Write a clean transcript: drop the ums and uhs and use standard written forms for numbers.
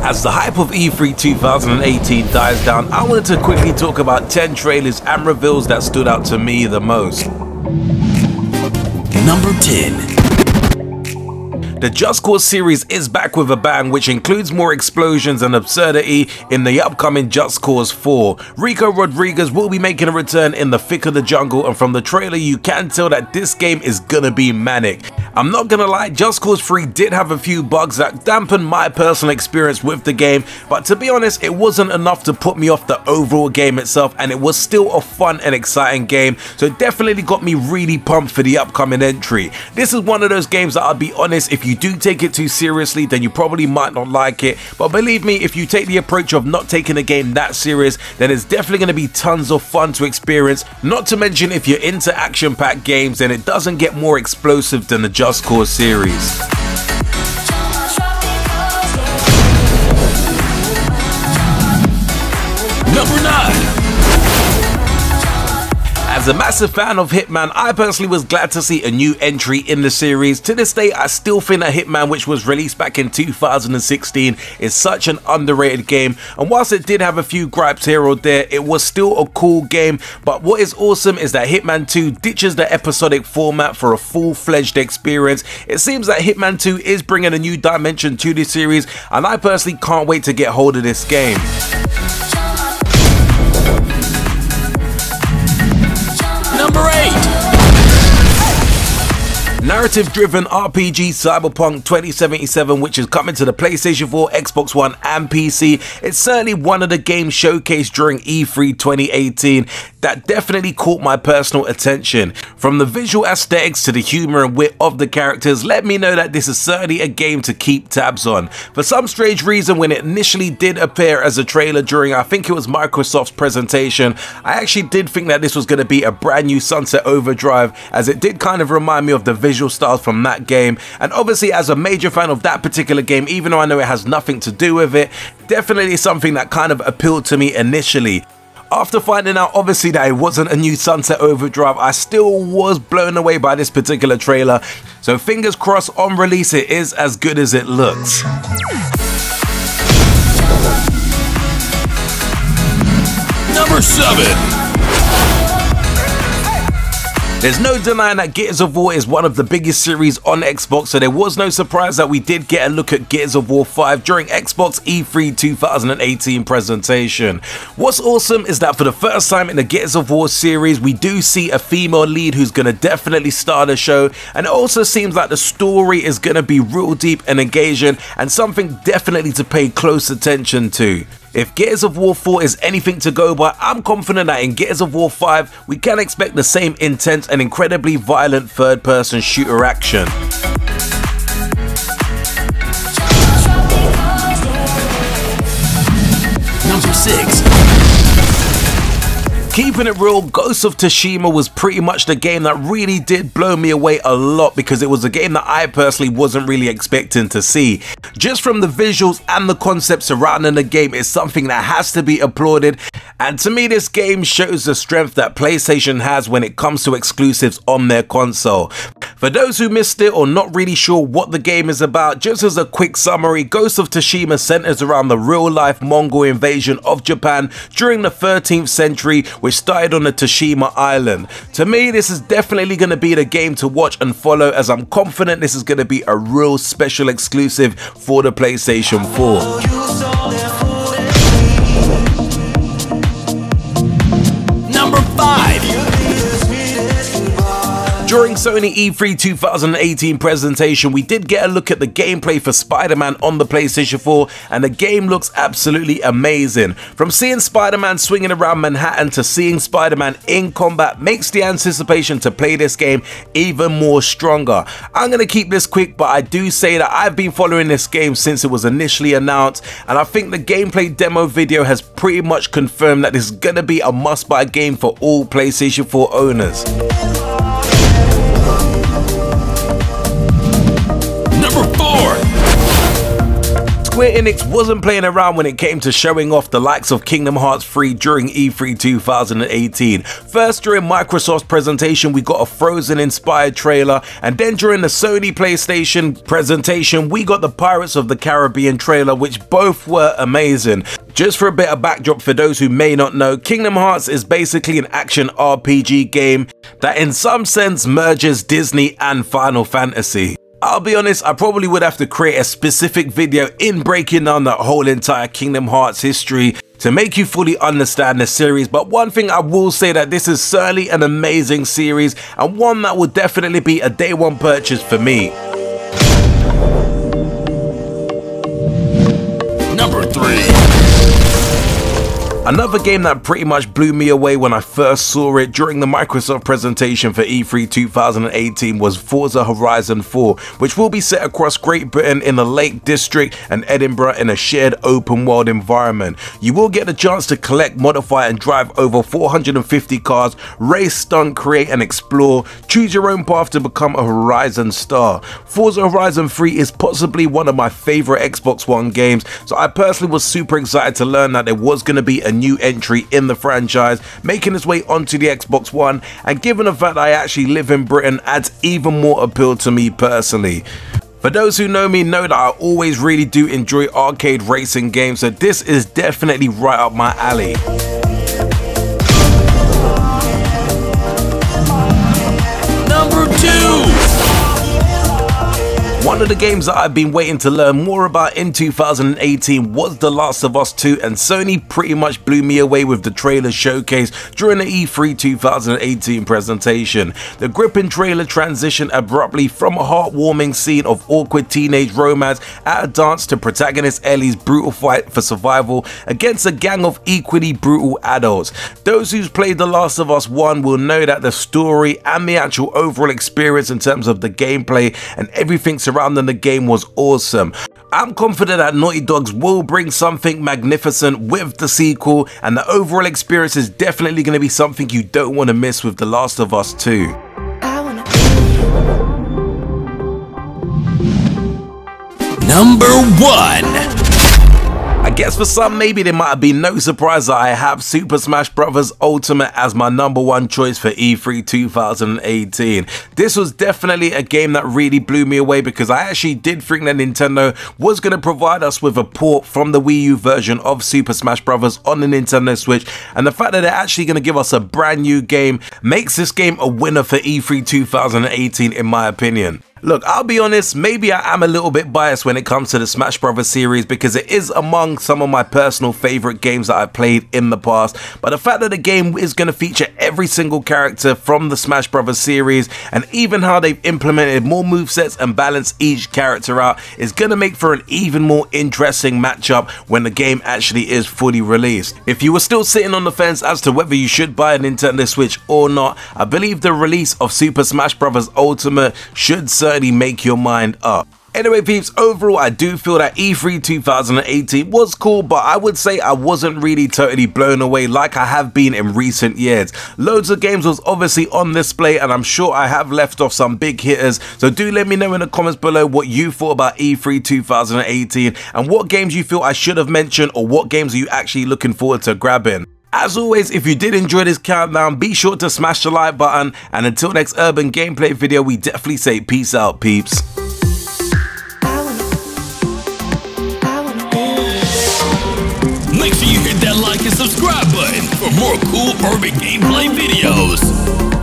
As the hype of E3 2018 dies down, I wanted to quickly talk about 10 trailers and reveals that stood out to me the most. Number 10. The Just Cause series is back with a bang, which includes more explosions and absurdity in the upcoming Just Cause 4. Rico Rodriguez will be making a return in the thick of the jungle, and from the trailer you can tell that this game is gonna be manic. I'm not gonna lie, Just Cause 3 did have a few bugs that dampened my personal experience with the game, but to be honest, it wasn't enough to put me off the overall game itself, and it was still a fun and exciting game, so it definitely got me really pumped for the upcoming entry. This is one of those games that, I'll be honest, if you do take it too seriously, then you probably might not like it, but believe me, if you take the approach of not taking the game that serious, then it's definitely going to be tons of fun to experience. Not to mention, if you're into action-packed games, then it doesn't get more explosive than the Just Cause series. Number 9. As a massive fan of Hitman, I personally was glad to see a new entry in the series. To this day, I still think that Hitman, which was released back in 2016, is such an underrated game, and whilst it did have a few gripes here or there, it was still a cool game. But what is awesome is that Hitman 2 ditches the episodic format for a full-fledged experience. It seems that Hitman 2 is bringing a new dimension to the series, and I personally can't wait to get hold of this game. Number 8. Narrative-driven RPG Cyberpunk 2077, which is coming to the PlayStation 4, Xbox One and PC. It's certainly one of the games showcased during E3 2018 that definitely caught my personal attention. From the visual aesthetics to the humor and wit of the characters, let me know that this is certainly a game to keep tabs on. For some strange reason, when it initially did appear as a trailer during, I think it was Microsoft's presentation, I actually did think that this was going to be a brand new Sunset Overdrive, as it did kind of remind me of the visual styles from that game. And obviously, as a major fan of that particular game, even though I know it has nothing to do with it, definitely something that kind of appealed to me initially. After finding out obviously that it wasn't a new Sunset Overdrive, I still was blown away by this particular trailer, so fingers crossed on release it is as good as it looks. Number 7. There's no denying that Gears of War is one of the biggest series on Xbox, so there was no surprise that we did get a look at Gears of War 5 during Xbox E3 2018 presentation. What's awesome is that for the first time in the Gears of War series, we do see a female lead who's going to definitely star the show, and it also seems like the story is going to be real deep and engaging, and something definitely to pay close attention to. If Gears of War 4 is anything to go by, I'm confident that in Gears of War 5 we can expect the same intense and incredibly violent third-person shooter action. Number 6. Keeping it real, Ghost of Toshima was pretty much the game that really did blow me away a lot, because it was a game that I personally wasn't really expecting to see. Just from the visuals and the concept surrounding the game is something that has to be applauded, and to me this game shows the strength that PlayStation has when it comes to exclusives on their console. For those who missed it or not really sure what the game is about, just as a quick summary, Ghost of Toshima centers around the real-life Mongol invasion of Japan during the 13th century, which started on the Toshima island. To me, this is definitely going to be the game to watch and follow, as I'm confident this is going to be a real special exclusive for the PlayStation 4. Number 5. During Sony E3 2018 presentation, we did get a look at the gameplay for Spider-Man on the PlayStation 4, and the game looks absolutely amazing. From seeing Spider-Man swinging around Manhattan to seeing Spider-Man in combat makes the anticipation to play this game even more stronger. I'm going to keep this quick, but I do say that I've been following this game since it was initially announced, and I think the gameplay demo video has pretty much confirmed that this is going to be a must-buy game for all PlayStation 4 owners. Number 4. Square Enix wasn't playing around when it came to showing off the likes of Kingdom Hearts 3 during E3 2018. First, during Microsoft's presentation, we got a Frozen-inspired trailer, and then during the Sony PlayStation presentation, we got the Pirates of the Caribbean trailer, which both were amazing. Just for a bit of backdrop for those who may not know, Kingdom Hearts is basically an action RPG game that in some sense merges Disney and Final Fantasy. I'll be honest, I probably would have to create a specific video in breaking down that whole entire Kingdom Hearts history to make you fully understand the series, but one thing I will say that this is certainly an amazing series and one that will definitely be a day one purchase for me. Number 3. Another game that pretty much blew me away when I first saw it during the Microsoft presentation for E3 2018 was Forza Horizon 4, which will be set across Great Britain in the Lake District and Edinburgh in a shared open world environment. You will get the chance to collect, modify and drive over 450 cars, race, stunt, create and explore, choose your own path to become a Horizon star. Forza Horizon 3 is possibly one of my favorite Xbox One games, so I personally was super excited to learn that there was going to be a new entry in the franchise making its way onto the Xbox One, and given the fact that I actually live in Britain adds even more appeal to me personally. For those who know me know that I always really do enjoy arcade racing games, so this is definitely right up my alley. Number 2. One of the games that I've been waiting to learn more about in 2018 was The Last of Us 2, and Sony pretty much blew me away with the trailer showcase during the E3 2018 presentation. The gripping trailer transitioned abruptly from a heartwarming scene of awkward teenage romance at a dance to protagonist Ellie's brutal fight for survival against a gang of equally brutal adults. Those who's played The Last of Us 1 will know that the story and the actual overall experience in terms of the gameplay and everything surrounding the game was awesome. I'm confident that Naughty Dogs will bring something magnificent with the sequel, and the overall experience is definitely going to be something you don't want to miss with The Last of Us 2. Number 1. I guess for some maybe there might have been no surprise that I have Super Smash Bros. Ultimate as my number one choice for E3 2018. This was definitely a game that really blew me away because I actually did think that Nintendo was going to provide us with a port from the Wii U version of Super Smash Bros. On the Nintendo Switch, and the fact that they're actually going to give us a brand new game makes this game a winner for E3 2018 in my opinion. Look, I'll be honest, maybe I am a little bit biased when it comes to the Smash Bros. Series because it is among some of my personal favorite games that I've played in the past, but the fact that the game is going to feature every single character from the Smash Bros. Series and even how they've implemented more movesets and balanced each character out is going to make for an even more interesting matchup when the game actually is fully released. If you were still sitting on the fence as to whether you should buy a Nintendo Switch or not, I believe the release of Super Smash Bros. Ultimate should certainly make your mind up. Anyway peeps, overall I do feel that E3 2018 was cool, but I would say I wasn't really totally blown away like I have been in recent years. Loads of games was obviously on display and I'm sure I have left off some big hitters, so do let me know in the comments below what you thought about E3 2018 and what games you feel I should have mentioned or what games are you actually looking forward to grabbing. As always, if you did enjoy this countdown, be sure to smash the like button, and until next urban gameplay video, we definitely say peace out peeps. Make sure you hit that like and subscribe button for more cool urban gameplay videos.